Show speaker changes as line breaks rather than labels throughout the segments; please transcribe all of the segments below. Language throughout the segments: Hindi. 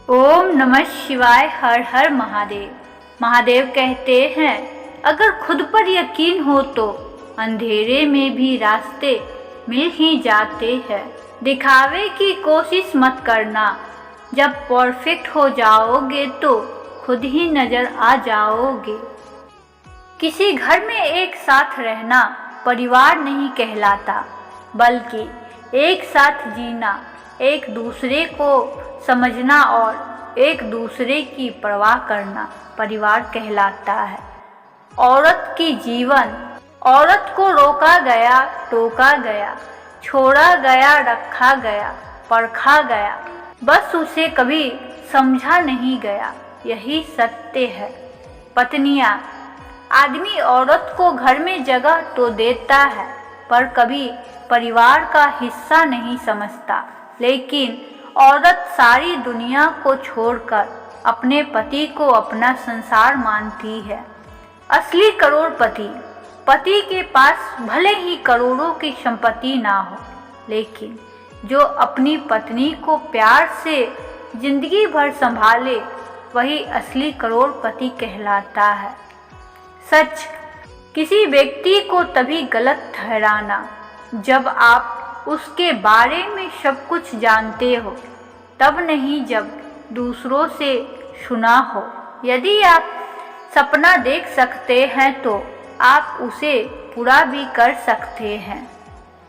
ओम नमः शिवाय। हर हर महादेव। महादेव कहते हैं, अगर खुद पर यकीन हो तो अंधेरे में भी रास्ते मिल ही जाते हैं। दिखावे की कोशिश मत करना, जब परफेक्ट हो जाओगे तो खुद ही नजर आ जाओगे। किसी घर में एक साथ रहना परिवार नहीं कहलाता, बल्कि एक साथ जीना, एक दूसरे को समझना और एक दूसरे की परवाह करना परिवार कहलाता है। औरत की जीवन, औरत को रोका गया, टोका गया, छोड़ा गया, रखा गया, परखा गया, बस उसे कभी समझा नहीं गया, यही सत्य है। पत्नियां, आदमी औरत को घर में जगह तो देता है, पर कभी परिवार का हिस्सा नहीं समझता। लेकिन औरत सारी दुनिया को छोड़कर अपने पति को अपना संसार मानती है। असली करोड़पति पति के पास भले ही करोड़ों की संपत्ति ना हो, लेकिन जो अपनी पत्नी को प्यार से जिंदगी भर संभाले, वही असली करोड़पति कहलाता है। सच, किसी व्यक्ति को तभी गलत ठहराना जब आप उसके बारे में सब कुछ जानते हो, तब नहीं जब दूसरों से सुना हो। यदि आप सपना देख सकते हैं तो आप उसे पूरा भी कर सकते हैं।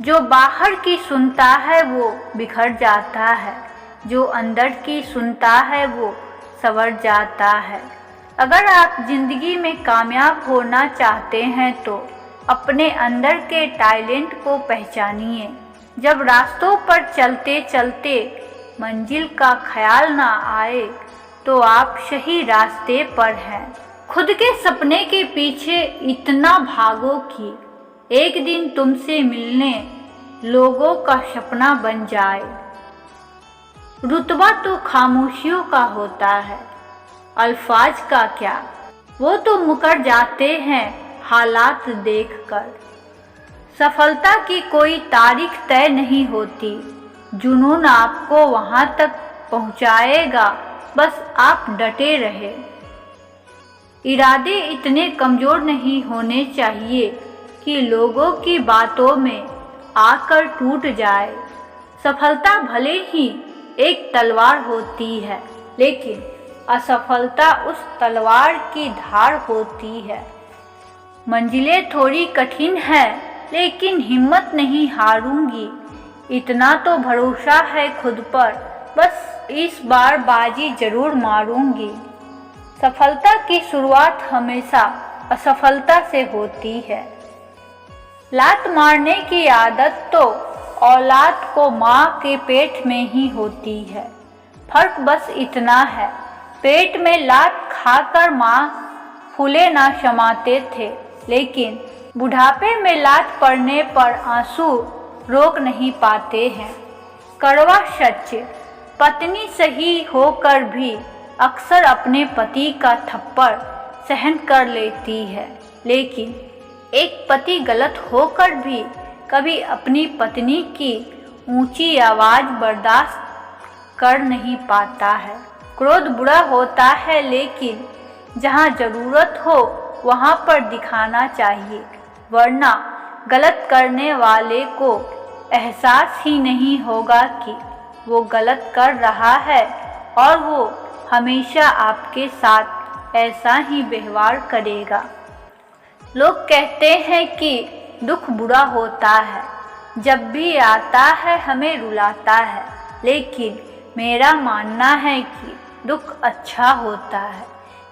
जो बाहर की सुनता है वो बिखर जाता है, जो अंदर की सुनता है वो संवर जाता है। अगर आप जिंदगी में कामयाब होना चाहते हैं तो अपने अंदर के टैलेंट को पहचानिए। जब रास्तों पर चलते चलते मंजिल का ख्याल ना आए तो आप सही रास्ते पर हैं। खुद के सपने के पीछे इतना भागो कि एक दिन तुमसे मिलने लोगों का सपना बन जाए। रुतबा तो खामोशियों का होता है, अल्फाज का क्या, वो तो मुकर जाते हैं हालात देखकर। सफलता की कोई तारीख तय नहीं होती, जुनून आपको वहां तक पहुंचाएगा, बस आप डटे रहे। इरादे इतने कमजोर नहीं होने चाहिए कि लोगों की बातों में आकर टूट जाए। सफलता भले ही एक तलवार होती है, लेकिन असफलता उस तलवार की धार होती है। मंजिलें थोड़ी कठिन है, लेकिन हिम्मत नहीं हारूंगी। इतना तो भरोसा है खुद पर, बस इस बार बाजी जरूर मारूंगी। सफलता की शुरुआत हमेशा असफलता से होती है। लात मारने की आदत तो औलाद को माँ के पेट में ही होती है। फर्क बस इतना है, पेट में लात खाकर माँ फूले ना समाते थे, लेकिन बुढ़ापे में लात पड़ने पर आंसू रोक नहीं पाते हैं। कड़वा सच, पत्नी सही होकर भी अक्सर अपने पति का थप्पड़ सहन कर लेती है, लेकिन एक पति गलत होकर भी कभी अपनी पत्नी की ऊंची आवाज़ बर्दाश्त कर नहीं पाता है। क्रोध बुरा होता है, लेकिन जहाँ ज़रूरत हो वहाँ पर दिखाना चाहिए, वरना गलत करने वाले को एहसास ही नहीं होगा कि वो गलत कर रहा है, और वो हमेशा आपके साथ ऐसा ही व्यवहार करेगा। लोग कहते हैं कि दुख बुरा होता है, जब भी आता है हमें रुलाता है, लेकिन मेरा मानना है कि दुख अच्छा होता है,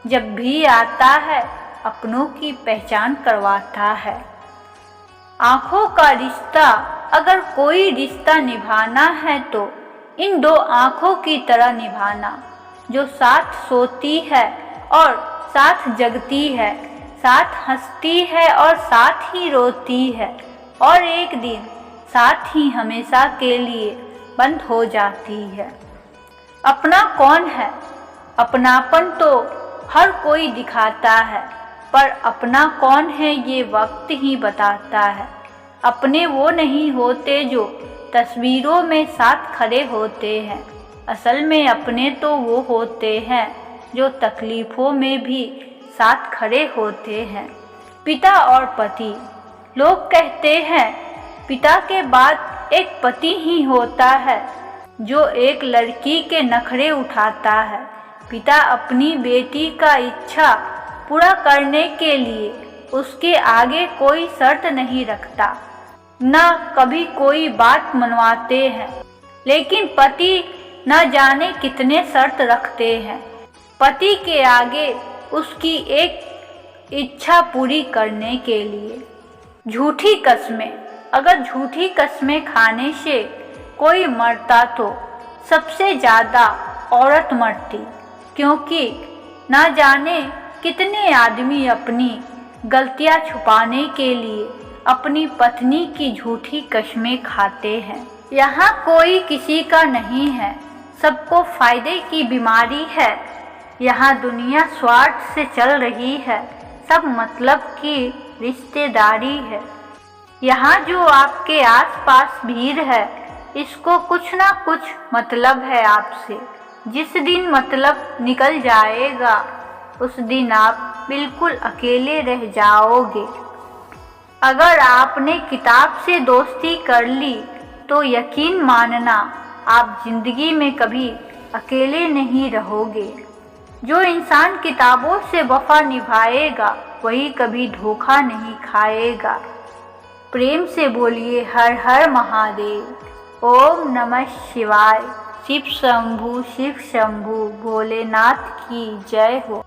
जब भी आता है अपनों की पहचान करवाता है। आँखों का रिश्ता, अगर कोई रिश्ता निभाना है तो इन दो आँखों की तरह निभाना, जो साथ सोती है और साथ जगती है, साथ हंसती है और साथ ही रोती है, और एक दिन साथ ही हमेशा के लिए बंद हो जाती है। अपना कौन है? अपनापन तो हर कोई दिखाता है, पर अपना कौन है ये वक्त ही बताता है। अपने वो नहीं होते जो तस्वीरों में साथ खड़े होते हैं, असल में अपने तो वो होते हैं जो तकलीफ़ों में भी साथ खड़े होते हैं। पिता और पति। लोग कहते हैं पिता के बाद एक पति ही होता है जो एक लड़की के नखरे उठाता है। पिता अपनी बेटी का इच्छा पूरा करने के लिए उसके आगे कोई शर्त नहीं रखता, न कभी कोई बात मनवाते हैं। लेकिन पति न जाने कितने शर्त रखते हैं पति के आगे उसकी एक इच्छा पूरी करने के लिए। झूठी कस्में। अगर झूठी कस्में खाने से कोई मरता तो सबसे ज़्यादा औरत मरती, क्योंकि न जाने कितने आदमी अपनी गलतियां छुपाने के लिए अपनी पत्नी की झूठी कस्में खाते हैं। यहाँ कोई किसी का नहीं है, सबको फायदे की बीमारी है। यहाँ दुनिया स्वार्थ से चल रही है, सब मतलब की रिश्तेदारी है। यहाँ जो आपके आसपास भीड़ है, इसको कुछ ना कुछ मतलब है आपसे। जिस दिन मतलब निकल जाएगा उस दिन आप बिल्कुल अकेले रह जाओगे। अगर आपने किताब से दोस्ती कर ली तो यकीन मानना आप जिंदगी में कभी अकेले नहीं रहोगे। जो इंसान किताबों से वफा निभाएगा वही कभी धोखा नहीं खाएगा। प्रेम से बोलिए हर हर महादेव। ओम नमः शिवाय। शिव शंभू भोलेनाथ की जय हो।